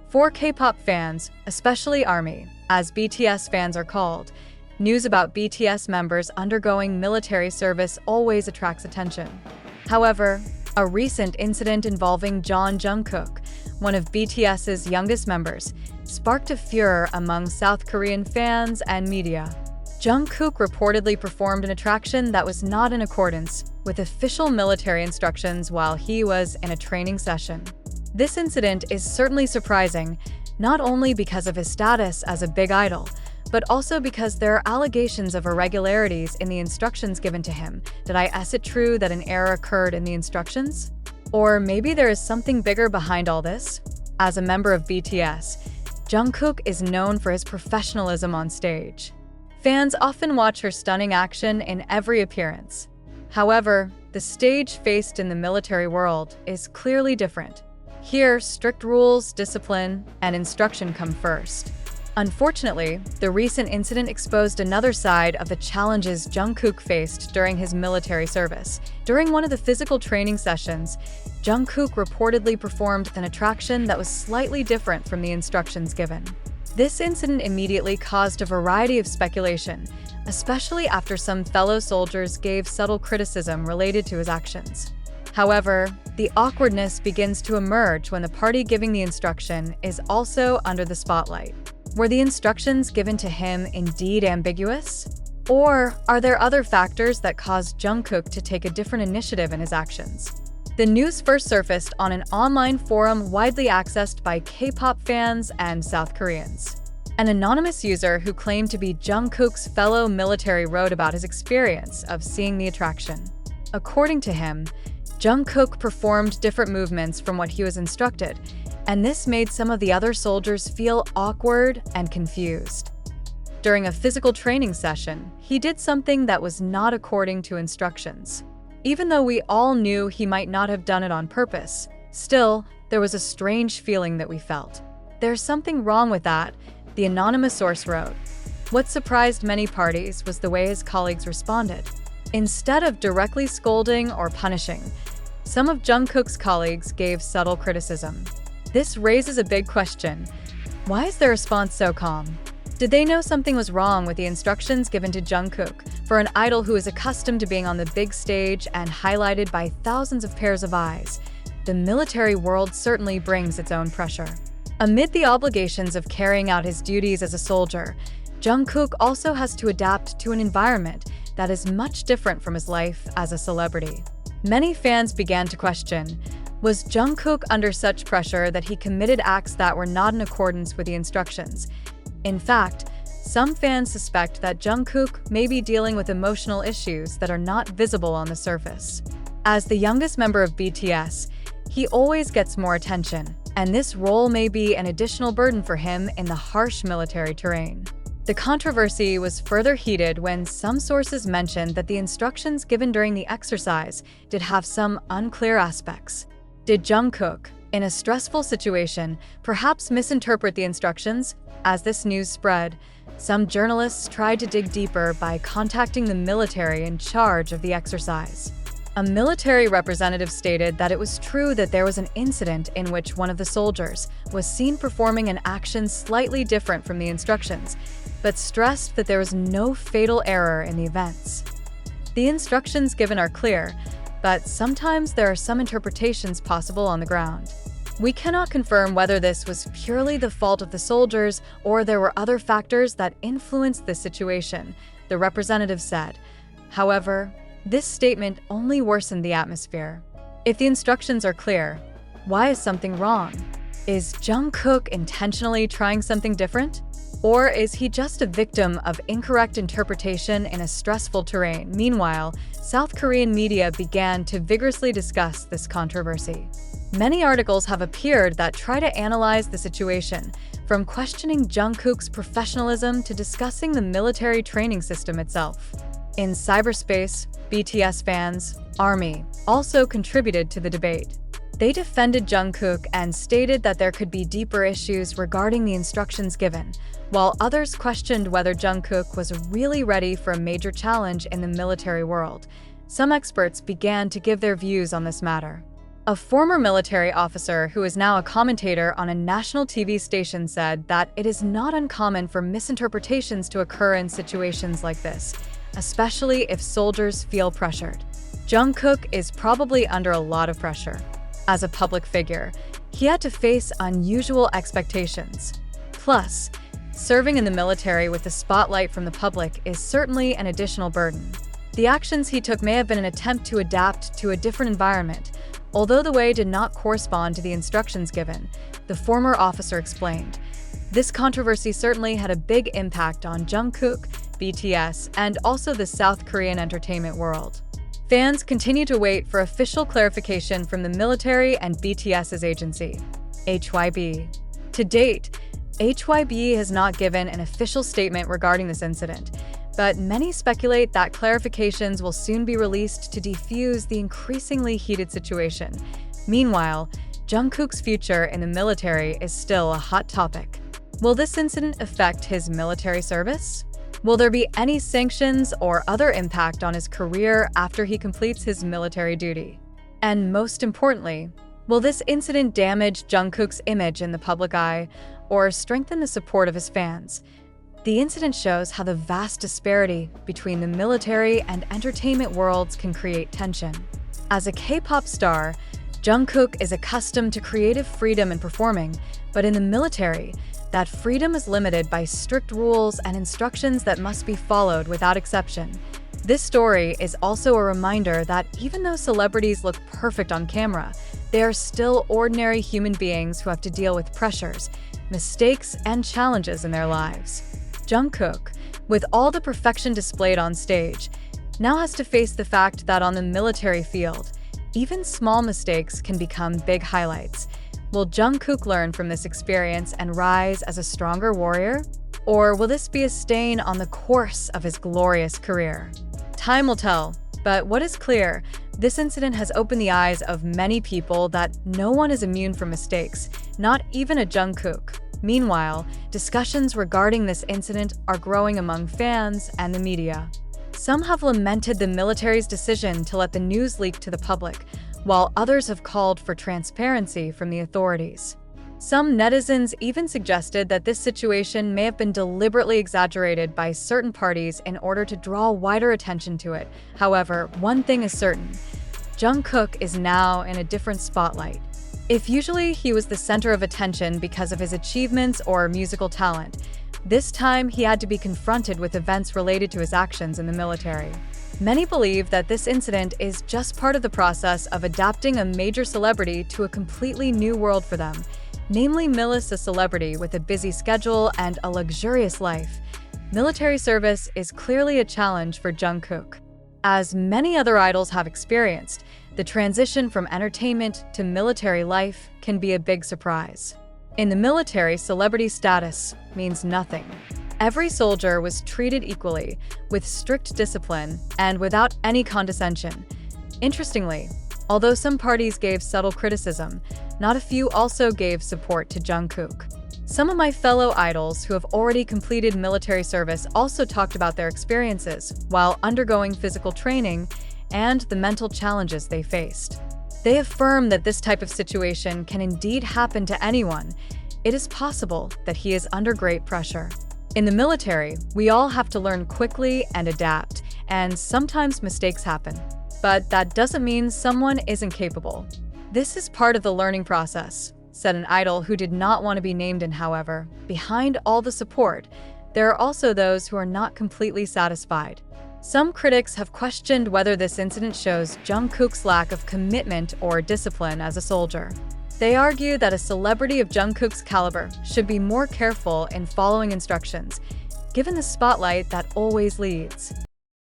For K-pop fans, especially ARMY, as BTS fans are called, news about BTS members undergoing military service always attracts attention. However, a recent incident involving Jungkook, one of BTS's youngest members, sparked a furor among South Korean fans and media. Jungkook reportedly performed an attraction that was not in accordance with official military instructions while he was in a training session. This incident is certainly surprising, not only because of his status as a big idol, but also because there are allegations of irregularities in the instructions given to him. Is it true that an error occurred in the instructions? Or maybe there is something bigger behind all this? As a member of BTS, Jungkook is known for his professionalism on stage. Fans often watch her stunning action in every appearance. However, the stage faced in the military world is clearly different. Here, strict rules, discipline, and instruction come first. Unfortunately, the recent incident exposed another side of the challenges Jungkook faced during his military service. During one of the physical training sessions, Jungkook reportedly performed an attraction that was slightly different from the instructions given. This incident immediately caused a variety of speculation, especially after some fellow soldiers gave subtle criticism related to his actions. However, the awkwardness begins to emerge when the party giving the instruction is also under the spotlight. Were the instructions given to him indeed ambiguous? Or are there other factors that caused Jungkook to take a different initiative in his actions? The news first surfaced on an online forum widely accessed by K-pop fans and South Koreans. An anonymous user who claimed to be Jungkook's fellow military wrote about his experience of seeing the attraction. According to him, Jungkook performed different movements from what he was instructed, and this made some of the other soldiers feel awkward and confused. During a physical training session, he did something that was not according to instructions. Even though we all knew he might not have done it on purpose, still, there was a strange feeling that we felt. There's something wrong with that, the anonymous source wrote. What surprised many parties was the way his colleagues responded. Instead of directly scolding or punishing, some of Jungkook's colleagues gave subtle criticism. This raises a big question. Why is their response so calm? Did they know something was wrong with the instructions given to Jungkook? For an idol who is accustomed to being on the big stage and highlighted by thousands of pairs of eyes, the military world certainly brings its own pressure. Amid the obligations of carrying out his duties as a soldier, Jungkook also has to adapt to an environment that is much different from his life as a celebrity. Many fans began to question, was Jungkook under such pressure that he committed acts that were not in accordance with the instructions? In fact, some fans suspect that Jungkook may be dealing with emotional issues that are not visible on the surface. As the youngest member of BTS, he always gets more attention, and this role may be an additional burden for him in the harsh military terrain. The controversy was further heated when some sources mentioned that the instructions given during the exercise did have some unclear aspects. Did Jungkook, in a stressful situation, perhaps misinterpret the instructions? As this news spread, some journalists tried to dig deeper by contacting the military in charge of the exercise. A military representative stated that it was true that there was an incident in which one of the soldiers was seen performing an action slightly different from the instructions, but stressed that there was no fatal error in the events. The instructions given are clear, but sometimes there are some interpretations possible on the ground. We cannot confirm whether this was purely the fault of the soldiers or there were other factors that influenced the situation, the representative said. However, this statement only worsened the atmosphere. If the instructions are clear, why is something wrong? Is Jungkook intentionally trying something different? Or is he just a victim of incorrect interpretation in a stressful terrain? Meanwhile, South Korean media began to vigorously discuss this controversy. Many articles have appeared that try to analyze the situation, from questioning Jungkook's professionalism to discussing the military training system itself. In cyberspace, BTS fans, ARMY, also contributed to the debate. They defended Jungkook and stated that there could be deeper issues regarding the instructions given, while others questioned whether Jungkook was really ready for a major challenge in the military world. Some experts began to give their views on this matter. A former military officer who is now a commentator on a national TV station said that it is not uncommon for misinterpretations to occur in situations like this, especially if soldiers feel pressured. Jungkook is probably under a lot of pressure. As a public figure, he had to face unusual expectations. Plus, serving in the military with the spotlight from the public is certainly an additional burden. The actions he took may have been an attempt to adapt to a different environment, although the way did not correspond to the instructions given, the former officer explained. This controversy certainly had a big impact on Jungkook, BTS, and also the South Korean entertainment world. Fans continue to wait for official clarification from the military and BTS's agency, HYB. To date, HYB has not given an official statement regarding this incident, but many speculate that clarifications will soon be released to defuse the increasingly heated situation. Meanwhile, Jungkook's future in the military is still a hot topic. Will this incident affect his military service? Will there be any sanctions or other impact on his career after he completes his military duty? And most importantly, will this incident damage Jungkook's image in the public eye or strengthen the support of his fans? The incident shows how the vast disparity between the military and entertainment worlds can create tension. As a K-pop star, Jungkook is accustomed to creative freedom in performing, but in the military, that freedom is limited by strict rules and instructions that must be followed without exception. This story is also a reminder that even though celebrities look perfect on camera, they are still ordinary human beings who have to deal with pressures, mistakes, and challenges in their lives. Jungkook, with all the perfection displayed on stage, now has to face the fact that on the military field, even small mistakes can become big highlights. Will Jungkook learn from this experience and rise as a stronger warrior? Or will this be a stain on the course of his glorious career? Time will tell, but what is clear, this incident has opened the eyes of many people that no one is immune from mistakes, not even a Jungkook. Meanwhile, discussions regarding this incident are growing among fans and the media. Some have lamented the military's decision to let the news leak to the public, while others have called for transparency from the authorities. Some netizens even suggested that this situation may have been deliberately exaggerated by certain parties in order to draw wider attention to it. However, one thing is certain: Jungkook is now in a different spotlight. If usually he was the center of attention because of his achievements or musical talent, this time he had to be confronted with events related to his actions in the military. Many believe that this incident is just part of the process of adapting a major celebrity to a completely new world for them, namely Millis, a celebrity with a busy schedule and a luxurious life. Military service is clearly a challenge for Jungkook. As many other idols have experienced, the transition from entertainment to military life can be a big surprise. In the military, celebrity status means nothing. Every soldier was treated equally, with strict discipline and without any condescension. Interestingly, although some parties gave subtle criticism, not a few also gave support to Jungkook. Some of my fellow idols who have already completed military service also talked about their experiences while undergoing physical training and the mental challenges they faced. They affirm that this type of situation can indeed happen to anyone. It is possible that he is under great pressure. In the military, we all have to learn quickly and adapt, and sometimes mistakes happen. But that doesn't mean someone isn't capable. This is part of the learning process, said an idol who did not want to be named. And however, behind all the support, there are also those who are not completely satisfied. Some critics have questioned whether this incident shows Jungkook's lack of commitment or discipline as a soldier. They argue that a celebrity of Jungkook's caliber should be more careful in following instructions, given the spotlight that always leads.